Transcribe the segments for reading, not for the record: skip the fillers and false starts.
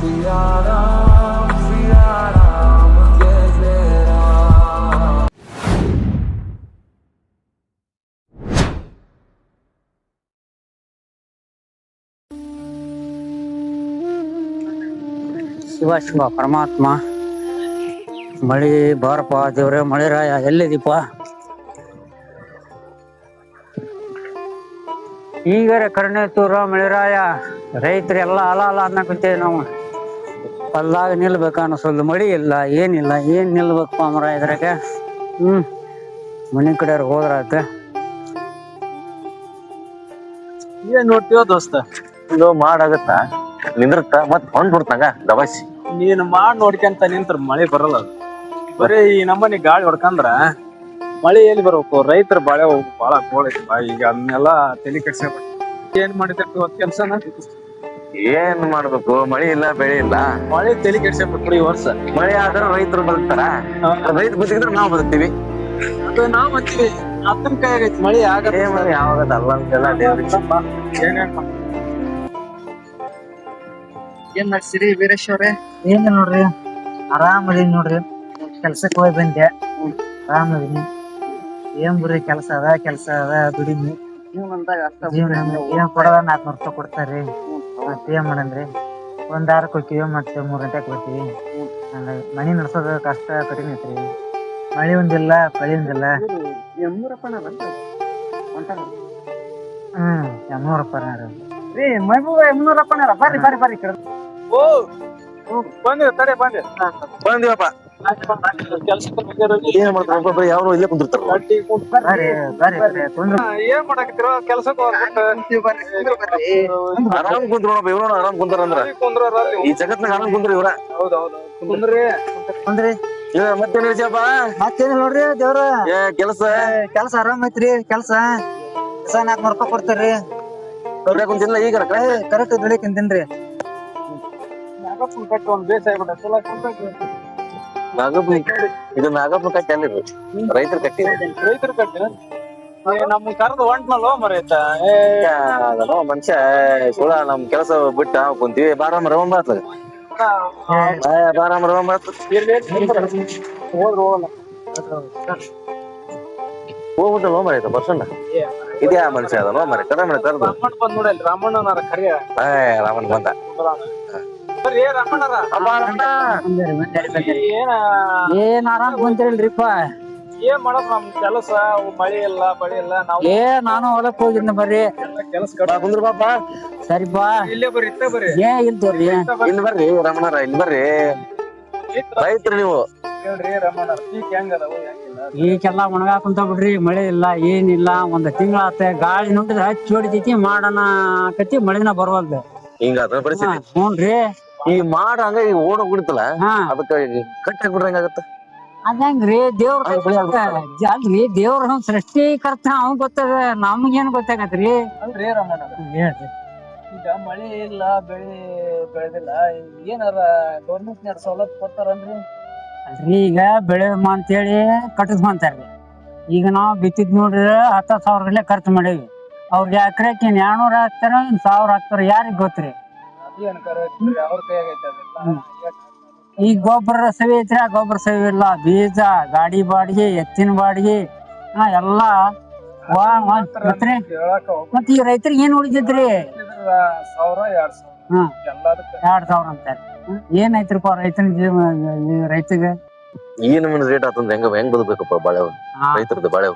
ಶಿವ ಶಿವ ಪರಮಾತ್ಮ ಮಳಿ ಬಾರಪ್ಪ ದೇವ್ರೆ ಮಳಿರಾಯ ಎಲ್ಲಿದೀಪ ಈಗರೆ ಕರ್ಣೆ ತೂರ ಮಳಿರಾಯ ರೈತರು ಎಲ್ಲ ಅಲ ಅಲ ಅನ್ನಕತ್ತೇವಿ ನಾವು ಹೊಲ್ದಾಗ ನಿಲ್ಬೇಕ ಅನ್ನಿಸೋದು ಮಳಿ ಇಲ್ಲ ಏನಿಲ್ಲ ಏನ್ ನಿಲ್ಬೇಕಪ್ಪ ಮರ ಇದ್ರಾಗ ಮನಿ ಕಡೆ ಹೋದ್ರಾತ ಏನ್ ನೋಡ್ತೀವ ದೋಸ್ತ ಇದು ಮಾಡಾಗತ್ತ ನಿಂದಿರ್ತ ಮತ್ ಹೊಂಡ್ ಬಿಡ್ತಂಗ ದಬಾಸಿ ನೀನ್ ನೋಡ್ಕೊಂತ ನಿಂತ್ರ ಮಳೆ ಬರಲ್ಲ ಬರೀ ಈ ನಮ್ಮನಿ ಗಾಳಿ ಹೊಡ್ಕಂದ್ರ ಮಳೆ ಎಲ್ಲಿ ಬರ್ಬೇಕು ರೈತರ ಬಾಳೆ ಬಾಳ ಗೋಳೈತಿ ಈಗ ಅದನ್ನೆಲ್ಲ ತಲೆ ಕೆಡ್ಸ್ಕೊಬೇಕು. ಏನ್ ಮಾಡಿದ್ರಿ ಕೆಲ್ಸನ ಏನ್ ಮಾಡ್ಬೇಕು ಮಳಿ ಇಲ್ಲ ಬೆಳೆ ಇಲ್ಲ ಮಳೆ ತಲೆ ಕೆಡ್ಸ್ಕೊಬೇಕು ಈ ವರ್ಷ. ಮಳೆ ಆದ್ರ ರೈತರು ಬದುಕ್ತಾರ ರೈತ ಬದುಕಿದ್ರೆ ನಾವ್ ಬದುಕ್ತಿವಿ ಅದು ನಾವ್ ಅಂತೀವಿ ಅತ್ತನ ಕೈ ಆಗೈತಿ ಮಳಿ ಆಗತ್ತೆ ಯಾವಾಗದ ಅಲ್ಲ ಅಂತೆಲ್ಲ ದೇವ್ರಿಗೆ ಏನ್ ನಡ್ಸಿರಿ ವೀರೇಶ್ ಅವ್ರೆ? ಏನ್ ನೋಡ್ರಿ ಆರಾಮದೀನಿ ನೋಡ್ರಿ ಕೆಲ್ಸಕ್ಕೆ ಹೋಗಿ ಬಂದೆ ಆರಾಮದೀನಿ ಏನ್ ಬಿಡ್ರಿ ಕೆಲಸ ಅದ ದುಡಿಮಿ ಏನ್ ಕೊಡದ 400 ರೂಪಾಯಿ ಕೊಡ್ತಾರ್ರಿ ಮತ್ ಏನ್ ಮಾಡನ್ರಿ ಒಂದ್ ವಾರಕ್ಕೆ ಹೋಗ್ತೀವಿ ಮತ್ತೆ 3 ಗಂಟೆಗೆ ಬರ್ತೀವಿ ಹಂಗಾಗಿ ಮನಿ ನಡ್ಸೋದ ಕಷ್ಟ ಕಠಿಣ ಐತ್ರಿ ಮಳಿ ಒಂದಿಲ್ಲ ಪಳಿ ಒಂದಿಲ್ಲ ಎಮ್ಮೂರಪ್ಪನ ಮೈಬೂಬ ಎಮ್ನೂರಪ್ಪನಾರ ಬರ್ರಿ ಬರ್ರಿ ಬರ್ರಿ ಓ ಬಂದಿರ ತಡೆ ಬಂದಿರ ಬಂದಿವಪ್ಪ ಏನ್ ಮಾಡ್ತಾರ ಯಾರು ಇಲ್ಲೇ ಕುಂದಿರ್ತಾರ ಬರ್ರಿ ಬರ್ರಿ ತೊಂದ್ರೆ ಏನ್ ಮಾಡಾಕತ್ತಿರೋ ಕೆಲ್ಸಕ್ಕೆ ಆರಾಮ್ ಕುಂತ್ರೋಣಪ್ಪ ಇವ್ರ ಆರಾಮ್ ಕುಂತಾರ ಅಂದ್ರ ಈ ಜಗತ್ನಾಗ ಆರಾಮ್ ಕುಂದ್ರ ಇವ್ರ ಹೌದೌದು ಕುಂದ್ರಿ ಕುಂದ್ರಿ ಮತ್ತೇನ್ ಹೇಳ್ತಿಯಪ್ಪ ಮತ್ತೇನಿಲ್ಲ ನೋಡ್ರಿ ದೇವ್ರ ಕೆಲಸ ಆರಾಮ್ ಐತ್ರಿ ಕೆಲ್ಸ 400 ರೂಪಾಯಿ ಕೊಡ್ತಾರ್ರಿ ಕುಂತಿಲ್ಲ ಈಗ ಕರೆಕ್ಟ್ ಬೆಳಿಕಂತೇನ್ರಿ ಕಟ್ಟಿ ಒಂದ್ ಬೇಸಾಯ ಇದು ನಾಗಪ್ಪ ಕಟ್ಟಿ ಅಲ್ಲಿರು ರೈತರು ಕಟ್ಟಿ ರೈತರು ಕಟ್ಟಿ ನಮ್ ಕರ್ದು ಹೊಂಟ್ನಲ್ಲೋ ಮರೈತ ಮನುಷ್ಯ ಸುಳ ನಮ್ ಕೆಲಸ ಬಿಟ್ಟ ಕುಂತೀವಿ ಬಾರಾಮ್ ರವ ಬಾತ್ಲ ಬಾರಾಮ್ ರವ ಬಾತ್ ಹೋದ್ರು ಹೋಗ್ಬಿಟ್ಟಲ್ಲ ಮರೈತ ಬರ್ಸಣ್ಣ ಇದ್ಯಾ ಮನುಷ್ಯ ಅದಲ್ಲ ಮರ ಕದ ಮನೆ ಕರ್ದು ರಾಮಣ್ಣ ಬಂದ್ ನೋಡಲ್ ರಾಮಣ್ಣನಾರ ಕರಿಯ ರಾಮನ್ ಬಂದ ಏನ್ ಆರಾಮ್ ಕುಂತಿರಲ್ರಿಪ್ಪ ಏನ್ ಮಾಡಕ್ ನಮ್ ಕೆಲಸ ಮಳಿ ಇಲ್ಲ ಬಳಿ ಇಲ್ಲ ನಾವು ನಾನು ಹೊಲಕ್ ಹೋಗಿದ್ನ ಬರ್ರಿ ಕೆಲಸ ಕುಂದ್ರ ಬಾಪ ಸರಿಪಾ ಇಲ್ಲೇ ಬರ್ರಿ ಇತ್ತ ಬರ್ರಿ ಇಲ್ತೋರಿ ಇಲ್ಲಿ ಬರ್ರಿ ರಮಣಾರ ಇಲ್ಲಿ ಬರ್ರಿ ರೈತ್ರು ನೀವು ಹೇಳ್ರಿ ರಮಣ ಪೀಕ್ ಹೆಂಗ್ ಅದಾವು ಹೆಂಗಿಲ್ಲ ಈಗೆಲ್ಲ ಒಣಗಾಕ್ ಕುಂತ ಬಿಡ್ರಿ ಮಳೆ ಇಲ್ಲ ಏನಿಲ್ಲ ಒಂದ್ ತಿಂಗಳಾತ ಗಾಳಿ ನುಂಟಿದ್ರ ಹಚ್ಚಿ ಹೊಡಿತೈತಿ ಮಾಡನ ಆಕತಿ ಮಳಿನ ಬರವಲ್ದು ಹಿಂಗಾದ ಪರಿಸ್ಥಿತಿ ಹ್ಞೂನ್ರಿ ಈ ಮಾಡ ಹಂಗ ಈಗ ಓಡ ಬಿಡ್ತಲ್ಲ ಅದಕ್ಕ ಕಟ್ಟಿ ಹಾಕ್ಬಿಡ್ರಿ ಹೆಂಗಾಗತ್ತ ಅದಂಗ್ರಿ ಅಲ್ರಿ ದೇವ್ರ ಸೃಷ್ಟಿಕರ್ತ ಅವ್ ಗೊತ್ತದ ನಮ್ಗೇನ್ ಗೊತ್ತಾಗತ್ರಿ ಅಲ್ರಿ ರಮಣ ಹೇಳ್ರಿ ಈಗ ಮಳಿ ಇಲ್ಲ ಬೆಳಿ ಬೆಳೆದಿಲ್ಲ ಏನಾರ ಗೌರ್ಮೆಂಟ್ ಸವಲತ್ತು ಕೊಡ್ತಾರನ್ರಿ ಅಲ್ರಿ ಈಗ ಬೆಳೆ ಅಂತೇಳಿ ಕಟ್ಟಿಸ್ಕೊಂತಾರ್ರಿ ಈಗ ನಾವ್ ಬಿತ್ತಿದ್ ನೋಡ್ರಿ 10,000 ಗಟ್ಲೆ ಖರ್ಚು ಮಾಡೇವಿ ಅವ್ರಿಗೆ ಎಕರೆಕ್ 200 ಹಾಕ್ತಾರ 1,000 ಹಾಕ್ತಾರ ಯಾರಿಗ್ ಗೊತ್ತ್ರಿ ಅದೇನ್ ಅವ್ರ ಕೈಯಾಗೈತೆ ಅದೆಲ್ಲ ಈಗ ಗೊಬ್ಬರ ಸವಿ ಐತ್ರಿ ಗೊಬ್ಬರ ಸವಿ ಇಲ್ಲ ಬೀಜ ಗಾಡಿ ಬಾಡಿಗೆ ಎತ್ತಿನ ಬಾಡಿಗೆ ಎಲ್ಲಾ ಮತ್ ಈ ರೈತರಿಗೆ ಏನ್ ಉಳಿದಿದ್ರಿ 2,000 ಅಂತಾರೆ ಏನಾಯ್ತ್ರಪ್ಪ ರೈತನ ಜೀವ ರೈತಗೆ ಏನ್ ರೇಟ್ ಆತಂದ್ರ ಹೆಂಗ್ ಬದುಕಬೇಕಪ್ಪ ಬಾಳೆ ರೈತರದ ಬಾಳೆ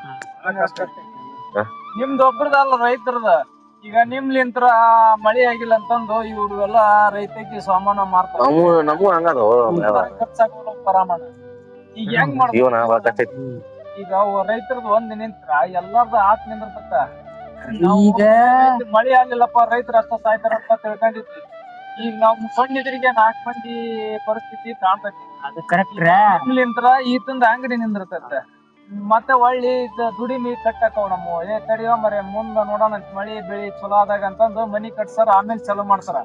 ನಿಮ್ದು ಒಬ್ರದಲ್ಲ ರೈತರದ ಈಗ ನಿಮ್ಲಿಂತ್ರ ಮಳಿ ಆಗಿಲ್ಲ ಅಂತಂದು ಇವ್ರು ಎಲ್ಲಾ ರೈತಕ್ಕೆ ಸಾಮಾನ ಮಾರ್ತಾರ ನಮಗೂ ಹಂಗದವ ಪರಾಮಣ ಈಗ ಹೆಂಗ್ ಮಾಡ್ತೀವಿ ಜೀವನ ಬಾಳ ಕಷ್ಟ ಐತಿ ಈಗ ರೈತರದ್ ಒಂದ್ ನಿಂತ್ರ ಎಲ್ಲಾರ್ದು ಆತ್ ನಿಂದಿರ್ತಕ್ಕ ಈಗ ಮಳಿ ಆಗ್ಲಿಲ್ಲಪ್ಪ ರೈತರು ಅಷ್ಟ ಸಾಯ್ತಾರ ಅಂತ ತಿಳ್ಕೊಂಡಿದ್ವಿ ಈಗ ನಾವ್ ಸೊನ್ನಿದ್ರಿಗೆ 4 ಮಂದಿ ಪರಿಸ್ಥಿತಿ ಕಾಣ್ತೈತಿ ಅದು ಕರೆಕ್ಟ್ ಇಲ್ಲಿಂತ್ರ ಈತಂದ ಅಂಗಡಿ ನಿಂದಿರ್ತೈತೆ ಮತ್ತೆ ಒಳ್ಳಿ ದುಡಿಮಿ ಕಟ್ಟಕವ್ ನಮ್ಮ ತಡಿಯೋ ಮರೆ ಮುಂದ ನೋಡೋಣ ಮಳಿ ಬೆಳಿ ಚಲೋ ಆದಾಗ ಅಂತಂದು ಮನಿ ಕಟ್ಸಾರ ಆಮೇಲೆ ಚಲೋ ಮಾಡ್ತಾರ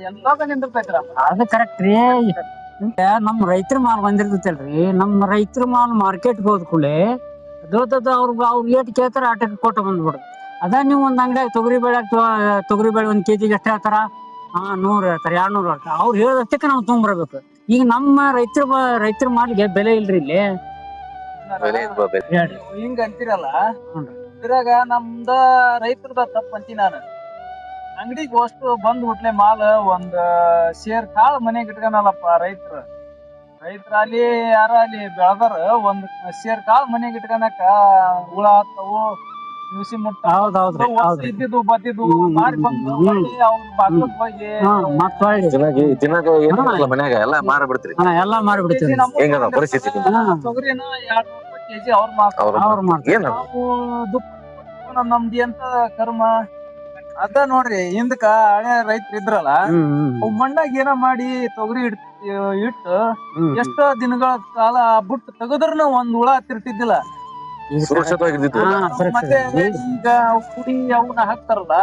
ಎಲ್ಲಾದ ನಿಂದಿರ್ತೈತ್ರ ಅದು ಕರೆಕ್ಟ್ ರೀ ನಮ್ ರೈತರ ಮಾಲ್ ಬಂದಿರ್ತೈತಲ್ರಿ ನಮ್ ರೈತರ ಮಾಲ್ ಮಾರ್ಕೆಟ್ಗೆ ಹೋದ್ ಕೂಡಲೇ ಅವ್ರ ಏಟ್ ಕೇಳ್ತಾರ ಆಟಕ್ಕೆ ಕೊಟ್ಟು ಬಂದ್ಬಿಡು ಅದ ನೀವು ಒಂದ್ ಅಂಗಡಿಯಾಗ ತೊಗರಿ ಬೇಳೆ 1 kg ಎಷ್ಟ ಹೇಳ್ತಾರ 100 ಹೇಳ್ತಾರೆ 200 ಹೇಳ್ತಾರೆ ಅವ್ರು ಹೇಳೋದಷ್ಟಕ್ಕೆ ನಾವು ತೊಗೊಂಡ್ಬರ್ಬೇಕು. ಈಗ ನಮ್ಮ ರೈತರ ಮಾಲಿಗೆ ಬೆಲೆ ಇಲ್ರಿ ಇಲ್ಲಿ. ಹೇಳ್ರಿ. ಹಿಂಗ ಅಂತೀರಲ್ಲ, ಹ್ಞೂನ್ರಿ. ಇದ್ರಾಗ ನಮ್ದ ರೈತರದ ತಪ್ಪ ಅಂತೀನಿ ನಾನು. ಅಂಗಡಿಗೆ ಅಷ್ಟು ಬಂದ್ ಹುಟ್ಲೆ ಮಾಲ್ ಒಂದ್ ಶೇರ್ ಕಾಳು ಮನೆಗೆ ಇಟ್ಕೊನಲ್ಲಪ್ಪ ರೈತರ ಅಲ್ಲಿ ಯಾರ ಅಲ್ಲಿ ಬೆಳದಾರ ಒಂದ್ ಶೇರ್ ಕಾಳು ಮನೆಗೆ ಇಟ್ಕೊಳಕ ಹುಳ ಹತ್ತವು, ನುಸಿ ಹೌದೌದ್ರಿ, ಹೌದ್ರಿ. ಇದ್ದಿದ್ದು ಬದ್ದಿದ್ದು ಮಾರಿ ಬಂದು ಅವ್ರ ಬಾಗ್ಲಕ್ ಹೋಗಿ ಮತ್ತ್ ಹೊಳ್ಳಿ ತಿನ್ನಕ ಏನ್ ಮನ್ಯಾಗ ಎಲ್ಲಾ ಮಾರ ಬಿಡ್ತೀರಿ. ಎಲ್ಲಾ ಮಾರಿಬಿಡ್ತೀವಿ. ಹೆಂಗದ ಪರಿಸ್ಥಿತಿ? ತೊಗರಿನ 200 ಕೆಜಿ ಅವ್ರ ಮಾಡ್ತಾರೆ. ಏನ ನಮ್ದಿ ಅಂತ ಕರ್ಮ ಅದ ನೋಡ್ರಿ. ಹಿಂದಕ ಹಳೆ ರೈತರು ಇದ್ರಲ್ಲ, ಅವ್ ಮಣ್ಣಾಗ ಏನ ಮಾಡಿ ತೊಗರಿ ಇಟ್ಟು ಎಷ್ಟೋ ದಿನಗಳ ಕಾಲ ಬುಟ್ಟು ತೆಗದ್ರನು ಒಂದ್ ಹುಳ ಹತ್ತಿರ್ತಿದ್ದಿಲ್ಲ. ಸುರಕ್ಷಿತವಾಗಿರ್ತಿತ್ತು. ಮತ್ತೆ ಈಗ ಕುಡಿ ಅವನ್ನ ಹಾಕ್ತಾರಲ್ಲ,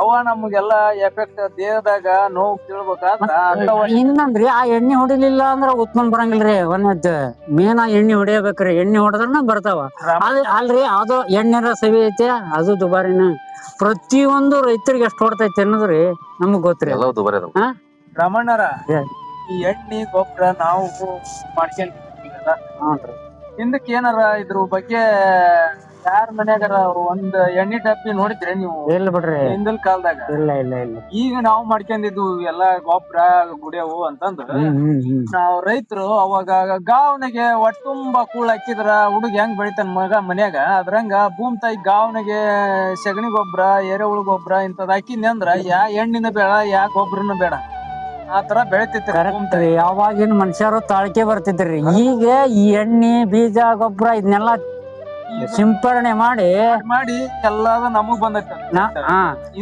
ಅವ ನಮ್ಗೆಲ್ಲಾ ಎಫೆಕ್ಟ್ ದೇಹದಾಗ ನೋವು ಕೇಳ್ಬೇಕಾದ್ರ ಇನ್ನಂದ್ರಿ ಆ ಎಣ್ಣೆ ಹೊಡಿಲಿಲ್ಲ ಅಂದ್ರ ಉತ್ಪನ್ನ ಬರಂಗಿಲ್ರಿ. ಒಂದ್ ಮೇನ್ ಎಣ್ಣೆ ಹೊಡಿಯಬೇಕ್ರಿ. ಎಣ್ಣೆ ಹೊಡೆದ್ರನ ಬರ್ತಾವ. ಅಲ್ರಿ ಅದು ಎಣ್ಣೆರ ಸವಿ ಐತೆ, ಅದು ದುಬಾರಿನ. ಪ್ರತಿಯೊಂದು ರೈತರಿಗೆ ಎಷ್ಟು ಹೊಡ್ತೈತಿ ಅನ್ನೋದ್ರಿ ನಮಗ್ ಗೊತ್ತ್ರಿ. ರಮಣ್ಣರ ಈ ಎಣ್ಣೆ ಗೊಬ್ಬರ ನಾವು ಮಾಡ್ಕೊಂಡ್ ಹಿಂದಕ್ಕೆ ಏನಾರ ಇದ್ರ ಬಗ್ಗೆ ಯಾರ ಮನ್ಯಾಗಾರ ಒಂದ್ ಎಣ್ಣೆ ಡಬ್ಬಿ ನೋಡಿದ್ರಿ ನೀವು? ಇಲ್ಲ ಬಿಡ್ರಿ, ಹಿಂದಿನ ಕಾಲದಾಗ. ಇಲ್ಲ. ಈಗ ನಾವು ಮಾಡ್ಕೊಂಡಿದ್ದು ಎಲ್ಲಾ ಗೊಬ್ಬರ ಗುಡಿಯವು ಅಂತಂದ್ರ ನಾವ್ ರೈತರು ಅವಾಗ ಗಾವನಿಗೆ ಒಟ್ಟುಂಬ ಕೂಳ್ ಹಾಕಿದ್ರ ಹುಡುಗ ಹೆಂಗ್ ಬೆಳಿತಾನ ಮಗ ಮನ್ಯಾಗ, ಅದ್ರಂಗ ಭೂಮಿ ತಾಯಿ ಗಾವನಿಗೆ ಸಗಣಿ ಗೊಬ್ಬರ, ಎರೆಹುಳು ಗೊಬ್ಬರ ಇಂತದ್ ಹಾಕಿದ್ನಿ ಅಂದ್ರ ಯಾ ಎಣ್ಣಿನ ಬೇಡ, ಯಾ ಗೊಬ್ಬರನು ಬೇಡ, ಆ ತರ ಬೆಳಿತೈತಿ. ಯಾವಾಗಿನ ಮನುಷ್ಯರು ತಾಳ್ಕೆ ಬರ್ತಿದ್ರಿ. ಈಗ ಈ ಎಣ್ಣೆ, ಬೀಜ, ಗೊಬ್ಬರ ಇದನ್ನೆಲ್ಲಾ ಸಿಂಪರಣೆ ಮಾಡಿ ಎಲ್ಲಾದ ನಮಗ್ ಬಂದೈತಿ.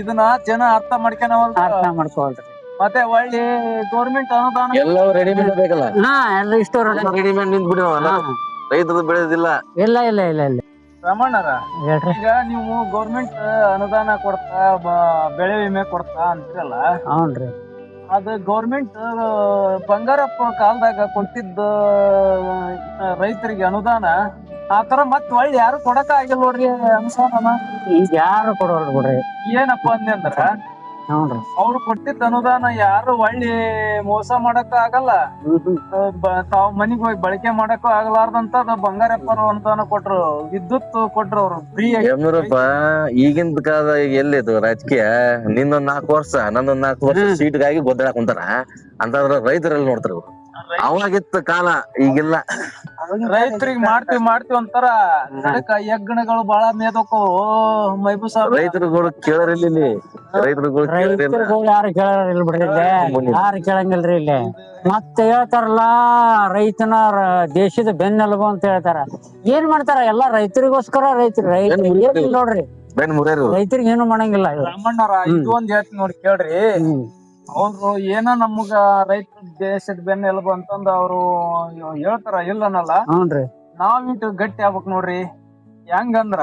ಇದನ್ನ ಜನ ಅರ್ಥ ಮಾಡ್ಕೊಳಲ್ರಿ. ಮತ್ತೆ ಒಳ್ಳೆ ಗೌರ್ಮೆಂಟ್ ಅನುದಾನ ಎಲ್ಲ ರೆಡಿಮೇಡ್ ಬೇಕಲ್ಲ. ಎಲ್ಲ ಇಷ್ಟು ರೆಡಿಮೇಡ್ ನಿಂತ್ ಬಿಡಿ, ರೈತರು ಬೆಳೆದಿಲ್ಲ. ಇಲ್ಲ. ರಮಣ್ಣರ, ಈಗ ನೀವು ಗೌರ್ಮೆಂಟ್ ಅನುದಾನ ಕೊಡ್ತಾ, ಬೆಳೆ ವಿಮೆ ಕೊಡ್ತಾ ಅಂತೀರಲ್ಲ, ಹೌನ್ರಿ. ಅದ ಗೌರ್ಮೆಂಟ್ ಬಂಗಾರಪ್ಪ ಕಾಲದಾಗ ಕೊಟ್ಟಿದ್ದ ರೈತರಿಗೆ ಅನುದಾನ ಆತರ ಮತ್ ಒಳ್ಳೆ ಯಾರು ಕೊಡಕ ಆಗಿಲ್ಲ ನೋಡ್ರಿ ಅನುದಾನ. ಈಗ ಯಾರು ಕೊಡೋರು ಬಿಡ್ರಿ. ಏನಪ್ಪಾ ಅಂದೆ ಅಂದ್ರ, ಅವ್ರು ಕೊಟ್ಟಿದ್ದ ಅನುದಾನ ಯಾರು ಒಳ್ಳೆ ಮೋಸ ಮಾಡಕ ಆಗಲ್ಲ, ತಾವ್ ಮನಿಗ್ ಹೋಗಿ ಬಳಕೆ ಮಾಡಕ್ಕೂ ಆಗಲಾರ್ದಂತ ಬಂಗಾರಪ್ಪರು ಅನುದಾನ ಕೊಟ್ರು, ವಿದ್ಯುತ್ ಕೊಟ್ರು ಅವ್ರು ಫ್ರೀ. ಈಗಿನ ಕಾಲ ಎಲ್ಲಿದು ರಾಜಕೀಯ? ನಿಂದೊಂದ್ 4 ವರ್ಷ ನಂದೊಂದ್ 4 ವರ್ಷ ಸೀಟ್ಗಾಗಿ ಗೊದ್ದಾಡಕ್ ಕುಂತಾರ ಅಂತಂದ್ರ ರೈತರಲ್ಲಿ ನೋಡ್ತಾರ. ಅವಾಗಿತ್ತ ಕಾಲ, ಈಗಿಲ್ಲ. ರೈತರಿಗೆ ಮಾಡ್ತೀವಿ ಅಂತಾರ, ಯಜ್ಞಗಳು ಬಾಳ ಮೇದೋಕವು. ಮೈಬೂ ಸಾಹೇಬ್, ರೈತರುಗಳು ಕೇಳರಿಲ್ಲ. ರೈತರುಗಳು ಯಾರು ಕೇಳಿಲ್ಲ ಬಿಡ್ರಿ, ಯಾರು ಕೇಳಂಗಿಲ್ರಿ ಇಲ್ಲಿ. ಮತ್ತೆ ಹೇಳ್ತಾರಲ್ಲ, ರೈತನ ದೇಶದ ಬೆನ್ನೆಲುಬು ಅಂತ ಹೇಳ್ತಾರ. ಏನ್ ಮಾಡ್ತಾರ? ಎಲ್ಲಾ ರೈತರಿಗೋಸ್ಕರ. ರೈತರು ನೋಡ್ರಿ, ರೈತರಿಗೆ ಏನು ಮಾಡಂಗಿಲ್ಲ. ರಾಮಣ್ಣರ ಇದು ಒಂದ್ ಹೇಳ್ತೀನಿ ನೋಡಿ ಕೇಳ್ರಿ. ಅವ್ರು ಏನ ನಮಗ ರೈತ ದೇಶದ ಬೆನ್ನೆಲುಬು ಅಂತಂದ ಅವ್ರು ಹೇಳ್ತಾರ, ಇಲ್ಲನಲ್ಲ. ನಾವಿಟ್ಟು ಗಟ್ಟಿ ಆಗ್ಬೇಕ್ ನೋಡ್ರಿ. ಹೆಂಗಂದ್ರ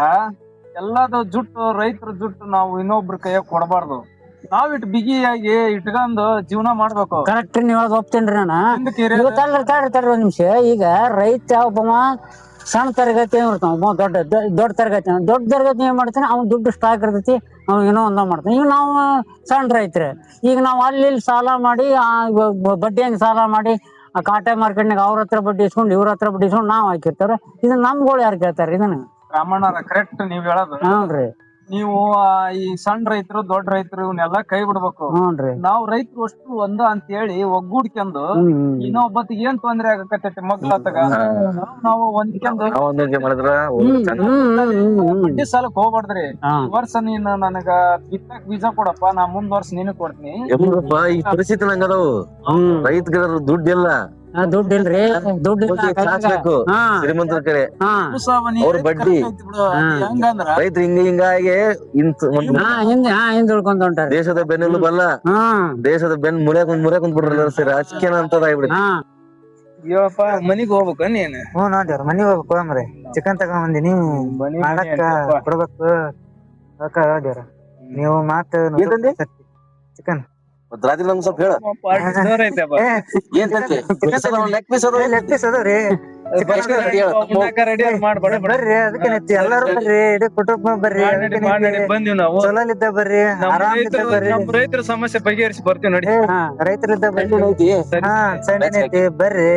ಎಲ್ಲಾದ ಜುಟ್ಟು, ರೈತರ ಜುಟ್ಟು ನಾವು ಇನ್ನೊಬ್ರ ಕೈಯಾಗ ಕೊಡಬಾರ್ದು. ನಾವಿಟ್ಟು ಬಿಗಿಯಾಗಿ ಇಟ್ಕೊಂಡು ಜೀವನ ಮಾಡ್ಬೇಕು. ಕರೆಕ್ಟ್, ನೀವ್ ಒಪ್ತೇನ್ರಿ ನಾನು. ತಡ್ರಿ ಒಂದ್ ನಿಮಿಷ. ಈಗ ರೈತ ಒಬ್ಬ ಸಣ್ಣ ತರಗತಿ ಇರ್ತಾವ, ದೊಡ್ಡ ತರಗತಿ. ದೊಡ್ಡ ತರಗತಿ ಏನ್ ಮಾಡ್ತಾನೆ, ಅವ್ನ್ ದುಡ್ಡು ಸ್ಟಾಕ್ ಇರ್ತೈತಿ, ಅವ್ನು ಏನೋ ಒಂದ ಮಾಡ್ತಾನೆ. ಈಗ ನಾವು ಸಣ್ಣ ರೈತರು, ಈಗ ನಾವ್ ಅಲ್ಲಿ ಸಾಲ ಮಾಡಿ, ಬಡ್ಡಿ ಹಂಗ ಸಾಲ ಮಾಡಿ, ಕಾಟೆ ಮಾರ್ಕೆಟ್ನಾಗ ಅವ್ರ ಹತ್ರ ಬಡ್ಡಿ ಇಸ್ಕೊಂಡು, ಇವ್ರ ಹತ್ರ ಬಡ್ಡಿ ಇಸ್ಕೊಂಡು ನಾವ್ ಹಾಕಿರ್ತಾರ. ಇದನ್ನ ನಮ್ಗಳು ಯಾರು ಕೇಳ್ತಾರ? ಇದನ್ನ ರಾಮಣ್ಣರ ಕರೆಕ್ಟ್ ನೀವ್ ಹೇಳೋದು. ಹ್ಞೂನ್ರಿ. ನೀವು ಈ ಸಣ್ಣ ರೈತರು, ದೊಡ್ಡ ರೈತರು ಇವನ್ನೆಲ್ಲಾ ಕೈ ಬಿಡ್ಬೇಕು. ನಾವ್ ರೈತರು ಅಷ್ಟು ಒಂದ ಅಂತ ಹೇಳಿ ಒಗ್ಗೂಡ್ಕೊಂಡು ಇನ್ನೊಬ್ಬತ್ತಿಗೆ ಏನ್ ತೊಂದ್ರೆ ಆಗಕತ್ತೈತಿ ಮಗ್ಳತ್ತಾಗ ನಾವು ಹೊಂದ್ಕೊಂಡು ಬಡ್ಡಿ ಸಾಲಕ್ ಹೋಗ್ಬಾರ್ದ್ರಿ. ವರ್ಷ ನೀನ್ ನನಗ ಬಿತ್ತಕ್ ಬೀಜ ಕೊಡಪ್ಪ, ನಾ ಮುಂದ್ ವರ್ಷ ನೀನು ಕೊಡ್ತೀನಿ. ಈ ಪರಿಸ್ಥಿತಿ ನಂಗದವು. ರೈತರ ದುಡ್ಡಿಲ್ಲ, ದುಡ್ಡಿಲ್ರಿ, ದುಡ್ಡು ಶ್ರೀಮಂತರ ಕಡೆ ಅವ್ರ ಬಡ್ಡಿ. ರೈತರು ಹಿಂಗಾಗಿ ಹಿಂದುಳ್ಕೊಂತ ಹೊಂಟಾರ. ದೇಶದ ಬೆನ್ನೆಲುಬಲ್ಲ, ದೇಶದ ಬೆನ್ ಮುರಿಯ ಕುಂತ್ಬಿಡ್ರಲ್ಲ. ರಾಜಕೀಯ ಅಂತದ ಆಗ್ಬಿಡಿ. ಇವಪ್ಪ ಮನಿಗ್ ಹೋಗ್ಬೇಕ ನೀನ್? ನೋಡ್ರಿ, ಮನಿಗ್ ಹೋಗ್ಬೇಕು. ಮರಿ ಚಿಕನ್ ತಗೊಂಡ್ ಬಂದಿನಿ, ಮಾಡಕ್ಕ ಕೊಡ್ಬೇಕು. ನೀವು ಮಾತು ಚಿಕನ್ ರಾತ್ರಿ ನಮ್ಗೆ ಸ್ವಲ್ಪ ಹೇಳ. ಲೆಗ್ ಪೀಸ್ ಅದಾವ್ರಿ. ರೆಡಿ ಮಾಡ್ಬೇಡ ಬರ್ರಿ ಅದಕ್ಕೆ ಎಲ್ಲಾರು ಬರ್ರಿ ಇಡೀ ಕುಟುಂಬ ಬರ್ರಿ ಬಂದಿವ್ ನಾವು ಚಲೋಲಿದ್ದ ಬರ್ರಿ ಆರಾಮಿದ್ದ ಬರ್ರಿ ನಮ್ ರೈತರ ಸಮಸ್ಯೆ ಬಗೆಹರಿಸಿ ಬರ್ತೀವಿ ನೋಡಿ. ರೈತರಿದ್ದ ಬರ್ರಿ ಹಾ ಸಂಡೆ ಐತಿ ಬರ್ರಿ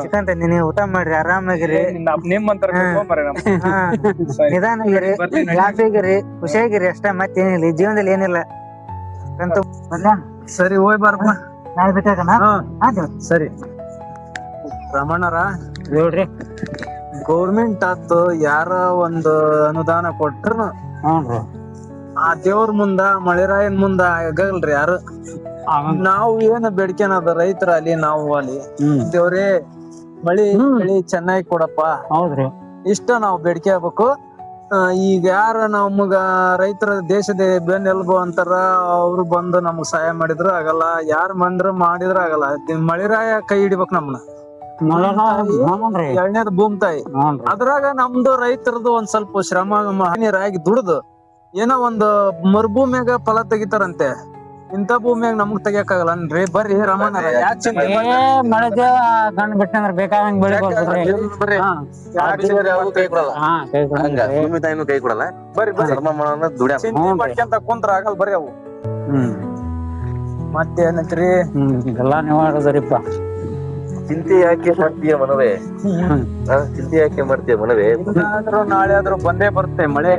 ಚಿಕನ್ ತಂದಿನಿ ಊಟ ಮಾಡ್ರಿ ಆರಾಮಾಗಿರಿ ನಿಮ್ಮಂತರ ಹಾ ನಿಧಾನಾಗಿರಿ ಹ್ಯಾಪಿಗಿರಿ ಖುಷಿಯಾಗಿರಿ ಅಷ್ಟ ಮತ್ತೇನಿಲ್ಲ ಈ ಜೀವನದಲ್ಲಿ ಏನಿಲ್ಲ ಕಂತು ಸರಿ ಹೋಯ್ ಬಾರಪ್ಪ ನಾಳೆ ಬೇಕಾಗಣ ಸರಿ. ರಮಣ್ಣರ ಹೇಳ್ರಿ. ಗೌರ್ಮೆಂಟ್ ಆತು ಯಾರ ಒಂದು ಅನುದಾನ ಕೊಟ್ರು ಹ್ಞೂ ಆ ದೇವ್ರ ಮುಂದ ಮಳೆರಾಯನ್ ಮುಂದ ಆಗಲ್ರಿ ಯಾರು. ನಾವು ಏನ್ ಬೇಡ್ಕೆನದ ರೈತರ ಅಲ್ಲಿ ನಾವು ಅಲ್ಲಿ ದೇವ್ರೇ ಮಳಿ ಚೆನ್ನಾಗಿ ಕೊಡಪ್ಪ ಹೌದ್ರಿ. ಇಷ್ಟ ನಾವು ಬೇಡಿಕೆ ಆಗ್ಬೇಕು. ಈಗ ಯಾರ ನಮಗ ರೈತರ ದೇಶದ ಬೆನ್ನೆಲುಬು ಅಂತಾರ ಅವ್ರು ಬಂದು ನಮಗ್ ಸಹಾಯ ಮಾಡಿದ್ರು ಆಗಲ್ಲ, ಯಾರ ಮಾಡಿದ್ರ ಆಗಲ್ಲ. ಮಳಿರಾಯ ಕೈ ಹಿಡಿಬೇಕು ನಮ್ನ. ಎರಡನೇದು ಭೂಮಿ ತಾಯಿ. ಅದ್ರಾಗ ನಮ್ದು ರೈತರದು ಒಂದ್ ಸ್ವಲ್ಪ ಶ್ರಮ ನೀರಾಗಿ ದುಡ್ದು ಏನೋ ಒಂದು ಮರುಭೂಮಿಯಾಗ ಫಲ ತೆಗಿತಾರಂತೆ, ಇಂತ ಭೂಮಿಯಾಗ ನಮಗ್ ತೆಗಿಯಕ್ಕಾಗಲ್ಲ ಅನ್ರಿ. ಬರ್ರಿ ರಮಣ್ಣರ ಮಳೆ ಗಂಡ ಬಿಟ್ಟಂದ್ರ ಬೇಕಾದಂಗ್ ಬೆಳಿ ಬರ್ರಿ ಕೈ ಕೊಡಲ್ಲ, ಹಂಗ ಭೂಮಿ ತಾಯಿನೂ ಕೈ ಕೊಡಲ್ಲ. ಬರ್ರಿ ಶ್ರಮ ಮಾಡೋಣ ದುಡ್ಯ ಮಾಡ್ಕೊಂತ ಕುಂತ್ರ ಆಗಲ್ ಬರ್ರಿ ಅವು. ಮತ್ತೇನಂತ್ರಿ ಎಲ್ಲಾ ನೀವ್ ಆಡೋದ್ರಿಪ್ಪ. ಚಿಂತೆ ಯಾಕೆ ಮಾಡ್ತೀಯ ಮನವೇ, ಚಿಂತೆ ಯಾಕೆ ಮಾಡ್ತೀಯ ಮನವೇ? ನಾಳೆ ಆದ್ರೂ ಬಂದೇ ಬರುತ್ತೆ ಮಳೆ.